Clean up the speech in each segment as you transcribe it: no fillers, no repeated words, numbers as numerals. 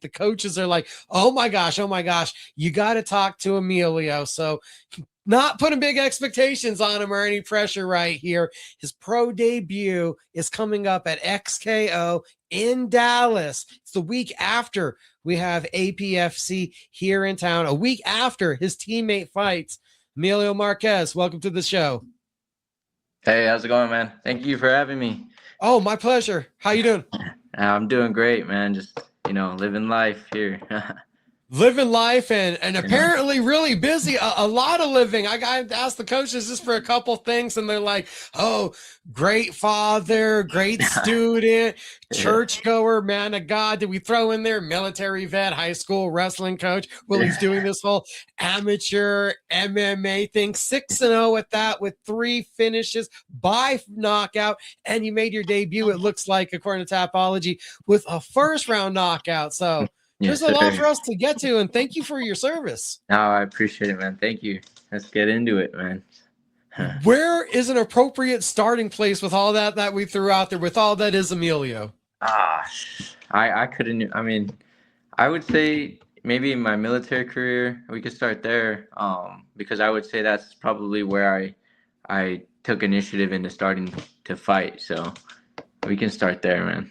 the coaches are like, oh my gosh, you got to talk to Emilio. So not putting big expectations on him or any pressure right here. His pro debut is coming up at XKO in Dallas. It's the week after we have APFC here in town, a week after his teammate fights. Emilio Marquez, welcome to the show. Hey, how's it going, man? Thank you for having me. Oh, my pleasure. How you doing? I'm doing great, man. Just, living life here. Living life and apparently really busy. A lot of living. I asked the coaches just for a couple things, and they're like, oh, great father, great student, churchgoer, man of God. Did we throw in there military vet, high school wrestling coach? Well, he's doing this whole amateur MMA thing, 6-0 at that with 3 finishes by knockout. And you made your debut, it looks like, according to Tapology, with a first round knockout. So there's a lot for us to get to, and thank you for your service. No, I appreciate it, man. Thank you. Let's get into it, man. Where is an appropriate starting place with all that we threw out there, with all that is Emilio? I couldn't. I mean, I would say maybe in my military career, we could start there, because I would say that's probably where I took initiative into starting to fight. So we can start there, man.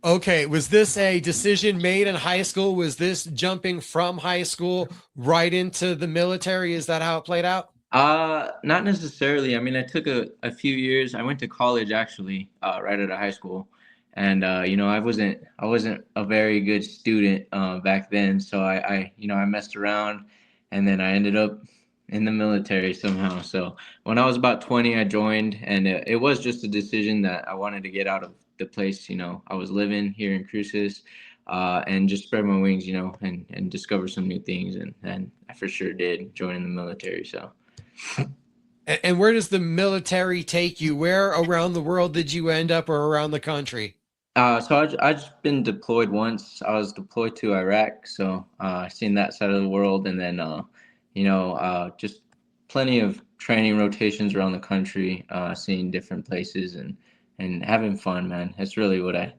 Okay, was this a decision made in high school? Was this jumping from high school right into the military? Is that how it played out? Not necessarily. I mean, I took a few years. I went to college actually, right out of high school, and I wasn't a very good student back then. So I messed around, and then I ended up in the military somehow. So when I was about 20, I joined, and it was just a decision that I wanted to get out of the place, I was living here in Cruces, and just spread my wings, and discover some new things. And I for sure did join the military. So. And where does the military take you? Where around the world did you end up, or around the country? So I just been deployed once. I was deployed to Iraq. So seen that side of the world, and then, just plenty of training rotations around the country, seeing different places and having fun, man. That's really what I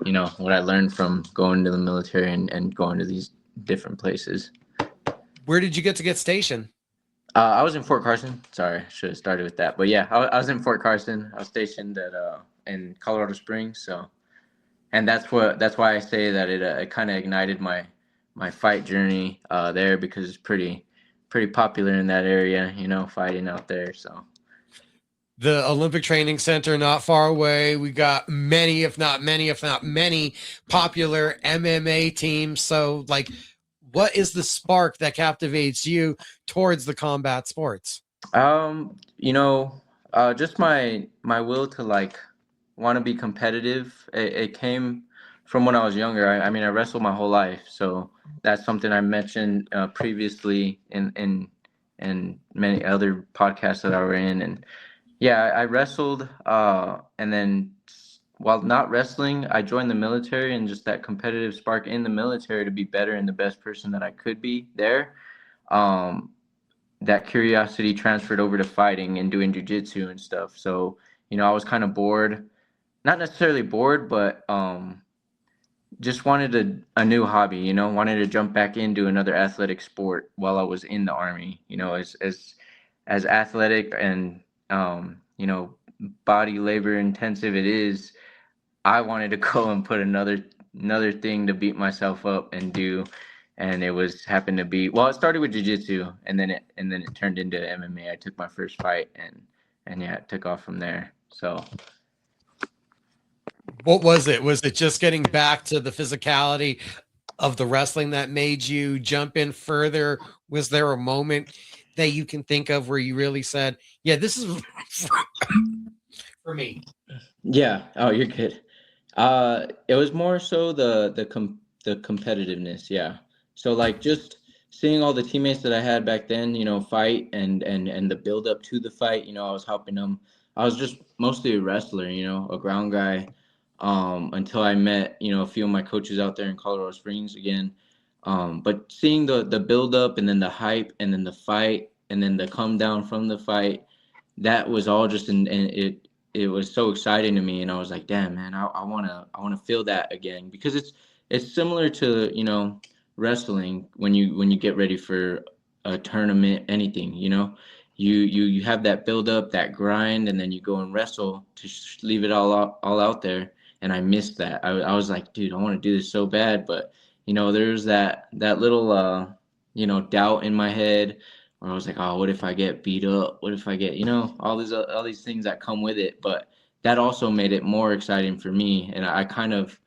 learned from going to the military and going to these different places. Where did you get stationed? I was in Fort Carson. Sorry, I should have started with that. But yeah, I was in Fort Carson. I was stationed in Colorado Springs. So, and that's why I say that it kind of ignited my fight journey there, because it's pretty popular in that area, fighting out there. So. The Olympic Training Center, not far away. We got many, if not many, popular MMA teams. So, like, what is the spark that captivates you towards the combat sports? Just my will to want to be competitive. It came from when I was younger. I mean, I wrestled my whole life, so that's something I mentioned previously in many other podcasts that I were in. And yeah, I wrestled, and then while not wrestling, I joined the military, and just that competitive spark in the military to be better and the best person that I could be there. That curiosity transferred over to fighting and doing jiu-jitsu and stuff. So, I was kind of bored, not necessarily bored, but just wanted a new hobby, wanted to jump back into another athletic sport while I was in the Army, as athletic and body labor intensive it is. I wanted to go and put another thing to beat myself up and do, and it happened to be, well, it started with jiu-jitsu, and then it turned into MMA. I took my first fight, and yeah, it took off from there. So what was it? Was it just getting back to the physicality of the wrestling that made you jump in further? Was there a moment that you can think of where you really said, yeah, this is for me? Yeah. Oh, you're good. It was more so the competitiveness. Yeah. So just seeing all the teammates that I had back then, fight and the build up to the fight, I was helping them. I was just mostly a wrestler, a ground guy, until I met, a few of my coaches out there in Colorado Springs again. But seeing the build up, and then the hype, and then the fight, and then the come down from the fight, that was all just it was so exciting to me. And I was like, damn, man, I want to feel that again, because it's similar to, wrestling when you get ready for a tournament, anything, you have that build up, that grind, and then you go and wrestle to leave it all out there. And I missed that. I was like, dude, I want to do this so bad, but there's that little doubt in my head where I was like, oh, what if I get beat up? What if I get, all these things that come with it? But that also made it more exciting for me. And I kind of,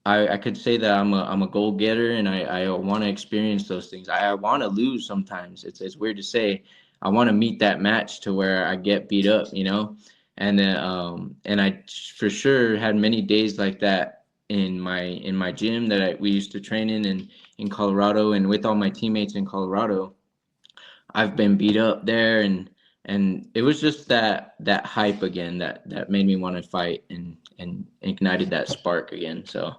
I could say that I'm a goal getter, and I want to experience those things. I want to lose sometimes. It's weird to say. I want to meet that match to where I get beat up, and then and I for sure had many days like that in my gym that we used to train in Colorado, and with all my teammates in Colorado. I've been beat up there, and it was just that hype again that made me want to fight and ignited that spark again. So.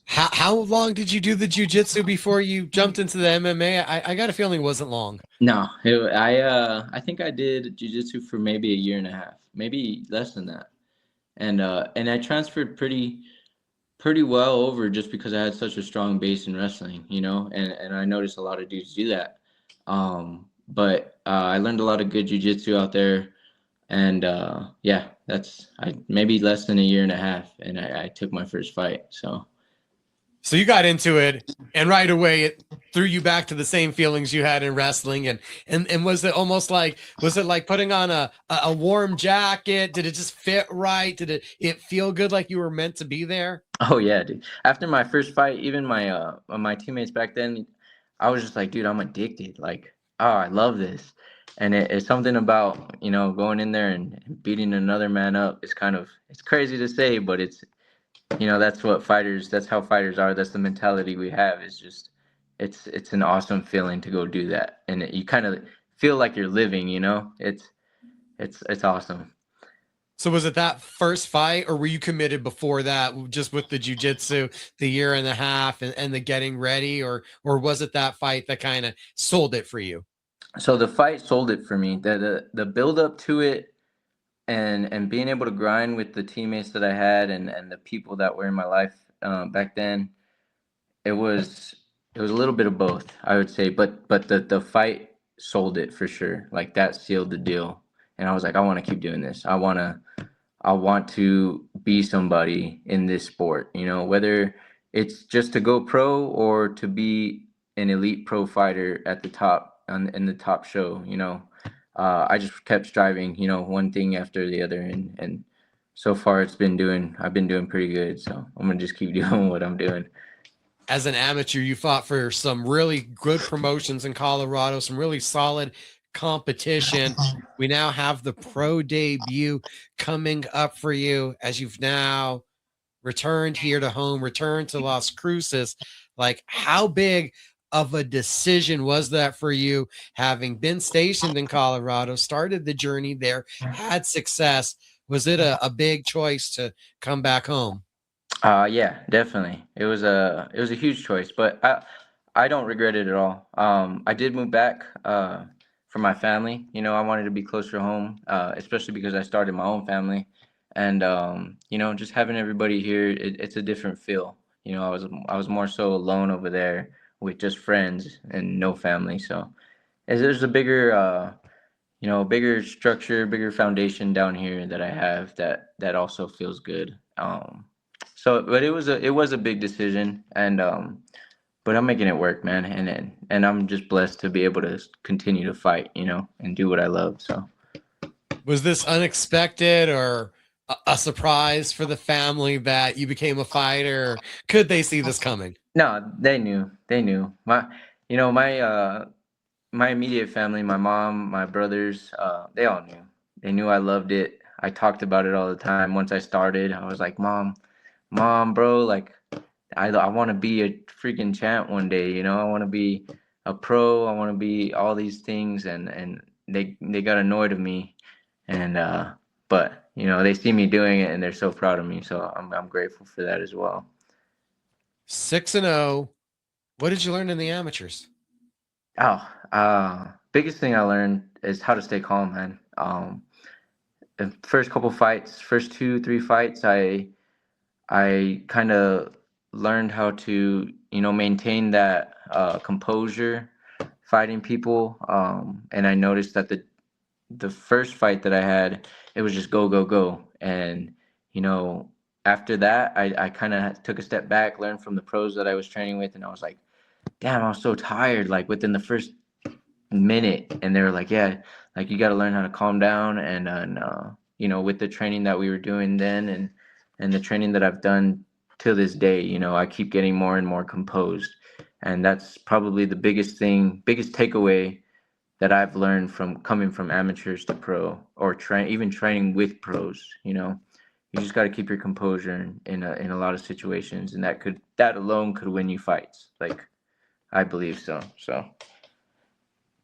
How long did you do the jiu-jitsu before you jumped into the MMA? I got a feeling it wasn't long. No, I think I did jujitsu for maybe a year and a half, maybe less than that, and I transferred pretty well over just because I had such a strong base in wrestling, and I noticed a lot of dudes do that. But I learned a lot of good jujitsu out there, and yeah, that's maybe less than a year and a half, and I took my first fight. So you got into it, and right away it threw you back to the same feelings you had in wrestling. And was it almost like, was it like putting on a warm jacket? Did it just fit right? Did it feel good, like you were meant to be there? Oh yeah, dude. After my first fight, even my teammates back then, I was just like, dude, I'm addicted. Like, oh, I love this. And it's something about, going in there and beating another man up. It's crazy to say, but that's how fighters are. That's the mentality we have. Is just, it's an awesome feeling to go do that. And you kind of feel like you're living, it's awesome. So was it that first fight, or were you committed before that, just with the jujitsu, the year and a half, and the getting ready, or was it that fight that kind of sold it for you? So the fight sold it for me. The build up to it, and being able to grind with the teammates that I had, and the people that were in my life back then, it was it was a little bit of both, I would say, but the fight sold it for sure. Like that sealed the deal, and I was like, I want to keep doing this. I want to be somebody in this sport. Whether it's just to go pro or to be an elite pro fighter at the top in the top show. I just kept striving, one thing after the other, and so far I've been doing pretty good. So I'm gonna just keep doing what I'm doing. As an amateur, you fought for some really good promotions in Colorado, some really solid competition. We now have the pro debut coming up for you, as you've now returned here to home, returned to Las Cruces. Like, how big of a decision was that for you, having been stationed in Colorado, started the journey there, had success? Was it a big choice to come back home? Yeah, definitely. It was a huge choice, but I don't regret it at all. I did move back for my family. I wanted to be closer to home, especially because I started my own family, and just having everybody here, it's a different feel. I was more so alone over there with just friends and no family. So there's a bigger structure, bigger foundation down here that I have that also feels good. But it was a big decision, and but I'm making it work, man, and I'm just blessed to be able to continue to fight, and do what I love. So. Was this unexpected, or a surprise for the family that you became a fighter? Could they see this coming? No, they knew. They knew. My immediate family, my mom, my brothers, they all knew. They knew I loved it. I talked about it all the time. Once I started, I was like, Mom, bro, like I want to be a freaking champ one day. I want to be a pro. I want to be all these things, and they got annoyed of me, and but they see me doing it, and they're so proud of me. So I'm grateful for that as well. 6-0. What did you learn in the amateurs? Oh, biggest thing I learned is how to stay calm, man. The first couple fights, first 2, 3 fights, I kind of learned how to, maintain that composure fighting people. And I noticed that the first fight that I had, it was just go, go, go. And, after that, I kind of took a step back, learned from the pros that I was training with, and I was like, damn, I was so tired, like within the first minute. And they were like, yeah, like you got to learn how to calm down. And with the training that we were doing then and the training that I've done till this day, I keep getting more and more composed. And that's probably the biggest takeaway that I've learned from coming from amateurs to pro, or even training with pros. You just got to keep your composure in a lot of situations, and that alone could win you fights. Like, I believe so. So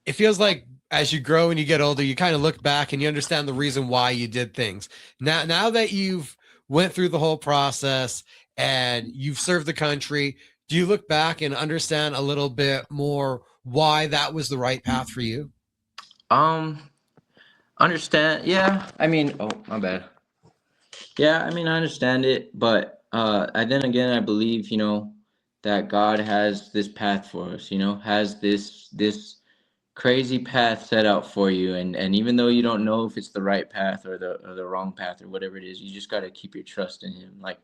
it feels like as you grow and you get older, you kind of look back and you understand the reason why you did things. Now that you've went through the whole process and you've served the country, do you look back and understand a little bit more why that was the right path for you? Understand. Yeah. I mean, oh, my bad. Yeah, I mean, I understand it, but and then again, I believe, that God has this path for us, has this crazy path set out for you, and even though you don't know if it's the right path or the wrong path or whatever it is, you just got to keep your trust in him. Like,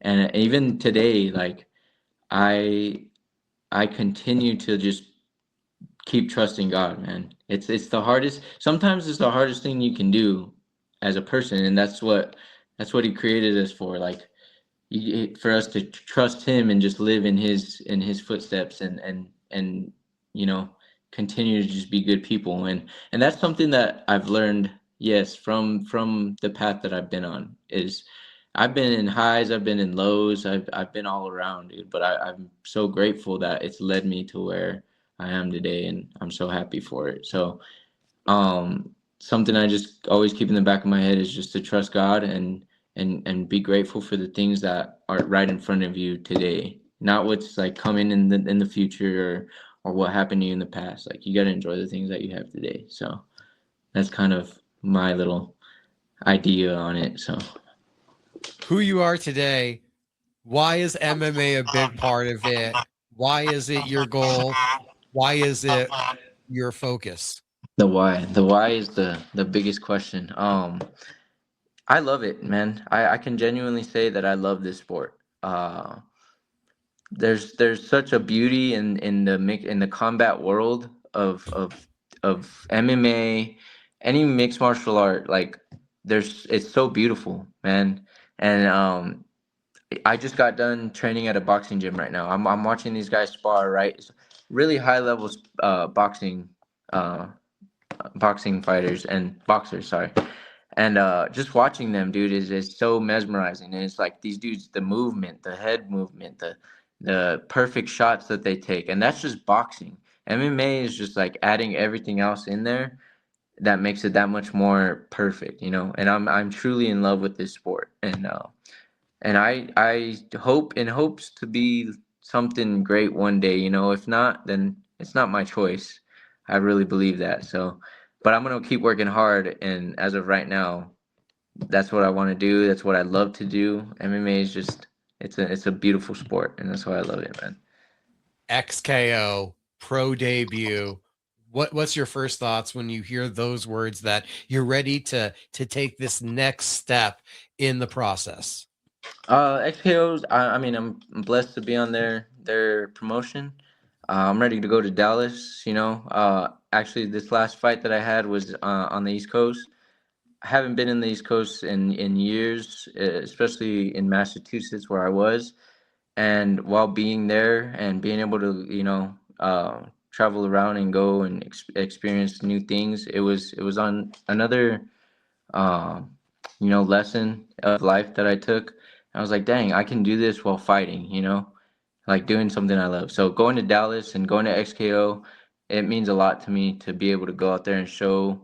and even today, like, I I continue to just keep trusting God, man. It's the hardest. Sometimes it's the hardest thing you can do as a person, and that's what He created us for. Like, for us to trust Him and just live in His footsteps, and you know continue to just be good people. And that's something that I've learned. Yes, from the path that I've been on, is I've been in highs, I've been in lows, I've been all around, dude. But I'm so grateful that it's led me to where I am today, and I'm so happy for it. So, something I just always keep in the back of my head is just to trust God, and be grateful for the things that are right in front of you today, not what's like coming in the future, or what happened to you in the past. Like, you got to enjoy the things that you have today. So that's kind of my little idea on it. So Who you are today, why is MMA a big part of it? Why is it your goal? Why is it your focus? the why is the biggest question. I love it, man. I can genuinely say that I love this sport. There's such a beauty in the combat world of MMA, any mixed martial art. Like, it's so beautiful, man. And I just got done training at a boxing gym right now. I'm watching these guys spar, right? It's really high level uh, boxing fighters and boxers, sorry. And just watching them, dude, is so mesmerizing. And it's like these dudes, the movement, the head movement, the perfect shots that they take, and that's just boxing. MMA is just like adding everything else in there that makes it that much more perfect, And I'm truly in love with this sport, and I hope in hopes to be something great one day. If not, then it's not my choice. I really believe that. So, but I'm gonna keep working hard, and as of right now, that's what I want to do. That's what I love to do. MMA is just it's a beautiful sport, and that's why I love it, man. XKO pro debut. What's your first thoughts when you hear those words that you're ready to take this next step in the process? XKO's. I mean, I'm blessed to be on their promotion. I'm ready to go to Dallas. Actually, this last fight that I had was on the East Coast. I haven't been in the East Coast in years, especially in Massachusetts where I was. And while being there and being able to, travel around and go and experience new things, it was on another, um, lesson of life that I took. I was like, dang, I can do this while fighting, like doing something I love. So going to Dallas and going to XKO, it means a lot to me to be able to go out there and show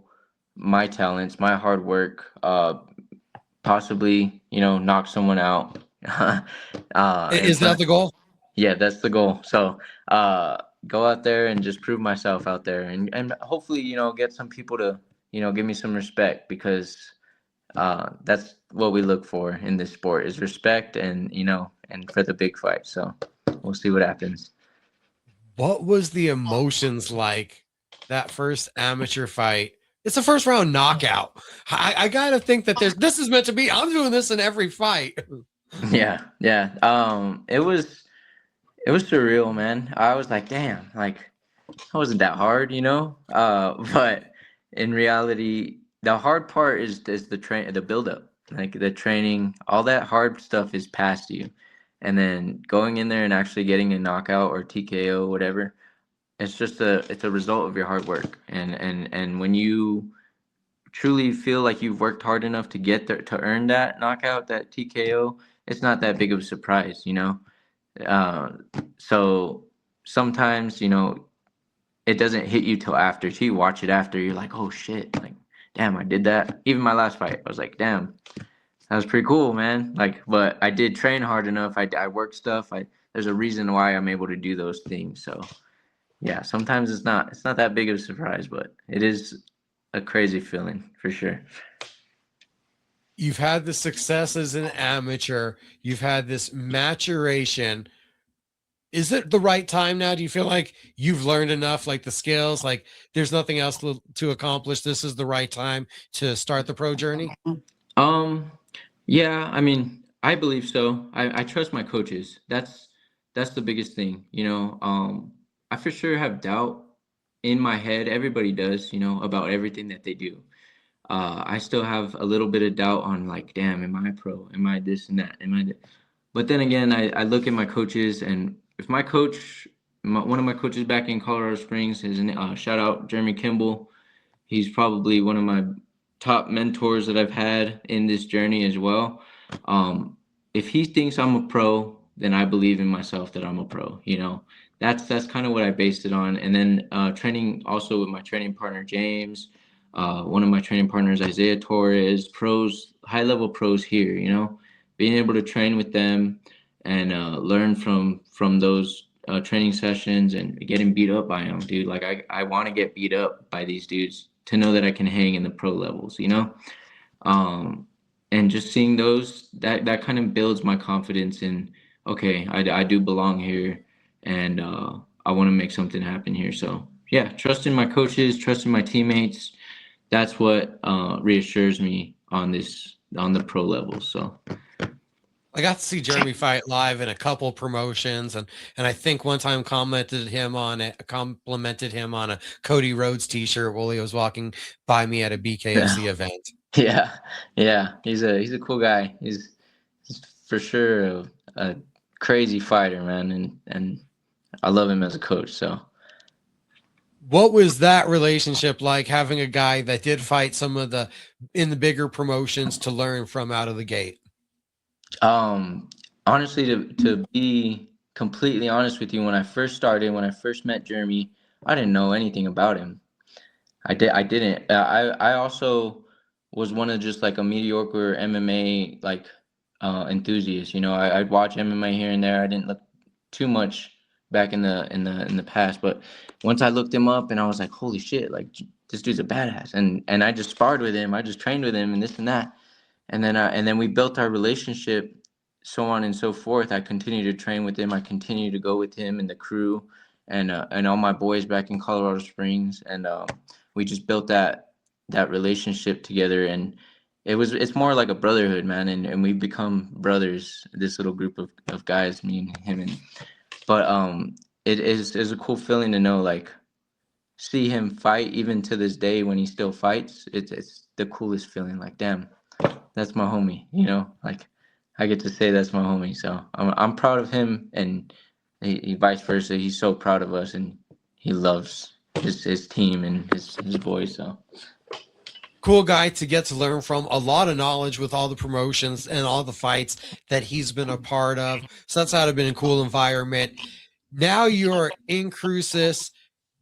my talents, my hard work, possibly, knock someone out. And Is that the goal? yeah, that's the goal. So go out there and just prove myself out there, and hopefully, get some people to, give me some respect, because That's what we look for in this sport is respect and, and for the big fight. So we'll see what happens. What was the emotions like that first amateur fight? It's a first round knockout. I gotta think that this is meant to be. I'm doing this in every fight. Yeah, yeah. It was surreal, man. I was like, damn, like it wasn't that hard, But in reality, the hard part is the build up, like the training, all that hard stuff is past you, and then going in there and actually getting a knockout or TKO, whatever. It's a result of your hard work, and when you truly feel like you've worked hard enough to get there to earn that knockout, that TKO, it's not that big of a surprise. Uh, so sometimes, it doesn't hit you till after. Till you watch it after, you're like, oh shit, like, damn, I did that. Even my last fight, I was like, damn, that was pretty cool, man. Like, but I did train hard enough. I worked stuff. There's a reason why I'm able to do those things. So yeah, sometimes it's not that big of a surprise, but it is a crazy feeling for sure. You've had the success as an amateur. You've had this maturation. Is it the right time now? Do you feel like you've learned enough, like the skills, like there's nothing else to accomplish? This is the right time to start the pro journey? Um, yeah, I mean, I believe so. I trust my coaches. That's the biggest thing, I for sure have doubt in my head. Everybody does, about everything that they do. I still have a little bit of doubt on like, damn, am I a pro? Am I this and that? But then again, I look at my coaches, and if my coach, one of my coaches back in Colorado Springs, is shout out Jeremy Kimball. He's probably one of my top mentors that I've had in this journey as well. If he thinks I'm a pro, then I believe in myself that I'm a pro. That's kind of what I based it on. And then training also with my training partner James, one of my training partners Isaiah Torres, pros, high level pros here. Being able to train with them and learn from those training sessions and getting beat up by them, dude. Like I want to get beat up by these dudes to know that I can hang in the pro levels. And just seeing those, that kind of builds my confidence in, okay, I do belong here, and I want to make something happen here. So yeah, trusting my coaches, trusting my teammates, that's what reassures me on the pro level. So I got to see Jeremy fight live in a couple promotions, and I think one time complimented him on a Cody Rhodes t-shirt while he was walking by me at a BKFC event. yeah, yeah, he's a cool guy. He's for sure a crazy fighter, man, and I love him as a coach. So What was that relationship like, having a guy that did fight some of in the bigger promotions to learn from out of the gate? honestly, to be completely honest with you, when I first met Jeremy, I didn't know anything about him. I didn't. I also was one of just like a mediocre MMA like enthusiast. I'd watch MMA here and there. I didn't look too much back in the past, but once I looked him up and I was like, holy shit, like this dude's a badass. And I just sparred with him. I just trained with him and this and that. And then we built our relationship, so on and so forth. I continued to train with him. I continued to go with him and the crew, and all my boys back in Colorado Springs, and we just built that relationship together. And it's more like a brotherhood, man. And we've become brothers. This little group of guys, me and him, but it is a cool feeling to know, like, see him fight even to this day when he still fights. It's the coolest feeling. Like, damn, that's my homie, like I get to say that's my homie. So I'm proud of him, and he vice versa. He's so proud of us, and he loves his team and his boys. So Cool guy to get to learn from, a lot of knowledge with all the promotions and all the fights that he's been a part of. So that's had been a cool environment. Now you're in Cruces,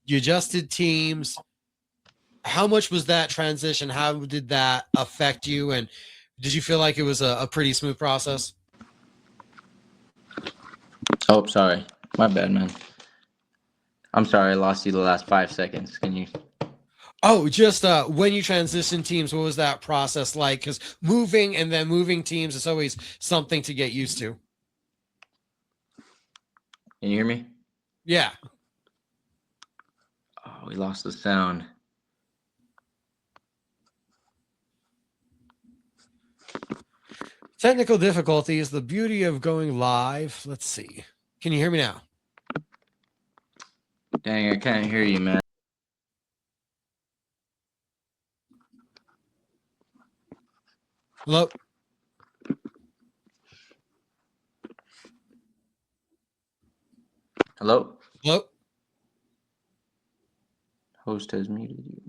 you adjusted teams. How much was that transition? How did that affect you? And did you feel like it was a pretty smooth process? oh, sorry, my bad, man. I'm sorry, I lost you the last 5 seconds. Can you? Oh, just when you transition teams, what was that process like? Because moving and then moving teams is always something to get used to. Can you hear me? Yeah. Oh, we lost the sound. Technical difficulties, the beauty of going live. Let's see. Can you hear me now? Dang, I can't hear you, man. Hello? Hello? Hello? Host has muted you.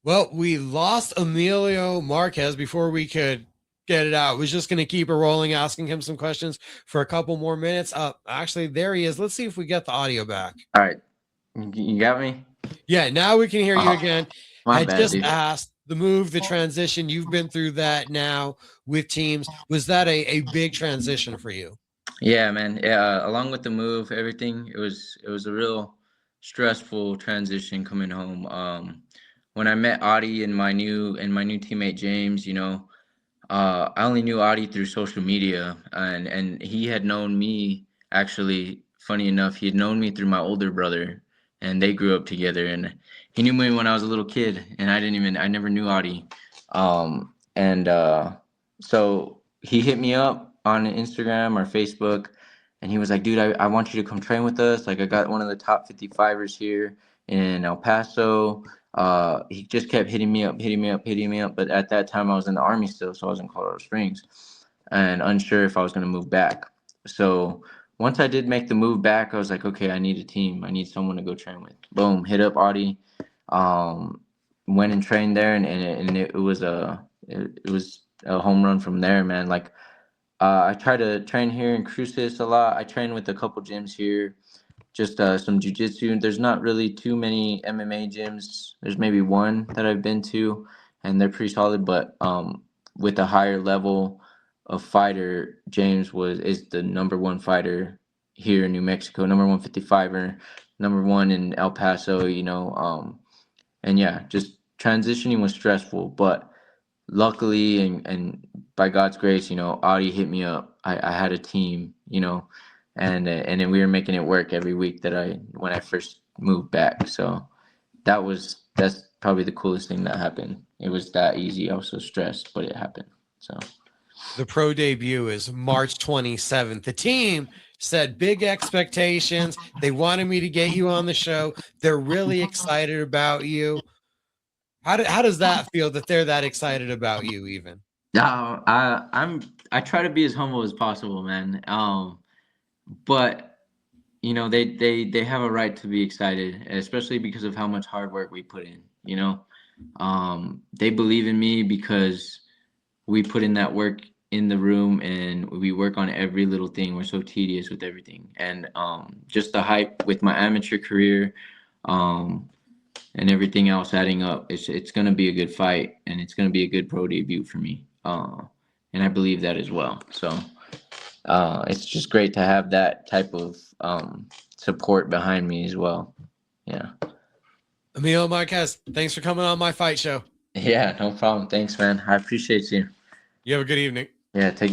Well, we lost Emilio Marquez before we could get it out. Was just going to keep it rolling, asking him some questions for a couple more minutes. Actually, there he is. Let's see if we get the audio back. All right. You got me? Yeah, now we can hear you Oh, again. my Had bad, just dude. asked the move, the transition. You've been through that now with teams. Was that a big transition for you? Yeah, man. Yeah, along with the move, everything, it was a real stressful transition coming home. When I met Audie and my new teammate James, I only knew Audie through social media, and he had known me actually. Funny enough, he had known me through my older brother, and they grew up together. And he knew me when I was a little kid, and I never knew Audie. And so he hit me up on Instagram or Facebook, and he was like, "Dude, I want you to come train with us. Like, I got one of the top 55ers here in El Paso." He just kept hitting me up, hitting me up, hitting me up. But at that time, I was in the Army still, so I was in Colorado Springs and unsure if I was going to move back. So once I did make the move back, I was like, okay, I need a team. I need someone to go train with. Boom, hit up Audie. Um, Went and trained there, and it was a home run from there, man. Like, I try to train here in Cruces a lot. I train with a couple gyms here, just some jujitsu. There's not really too many MMA gyms. There's maybe one that I've been to, and they're pretty solid. But with a higher level of fighter, James is the number one fighter here in New Mexico, number 155er, number one in El Paso. And yeah, just transitioning was stressful, but luckily and by God's grace, Audie hit me up. I had a team, and then we were making it work every week when I first moved back. So that's probably the coolest thing that happened. It was that easy. I was so stressed, but it happened. So The pro debut is March 27th. The team said big expectations. They wanted me to get you on the show. They're really excited about you. How does that feel that they're that excited about you even? I try to be as humble as possible, man. But they have a right to be excited, especially because of how much hard work we put in. They believe in me because we put in that work in the room and we work on every little thing. We're so tedious with everything, and just the hype with my amateur career, and everything else adding up. It's gonna be a good fight, and it's gonna be a good pro debut for me. And I believe that as well. So it's just great to have that type of support behind me as well. Yeah. Emilio Marquez, thanks for coming on my fight show. Yeah, no problem. Thanks, man. I appreciate you. You have a good evening. Yeah, take it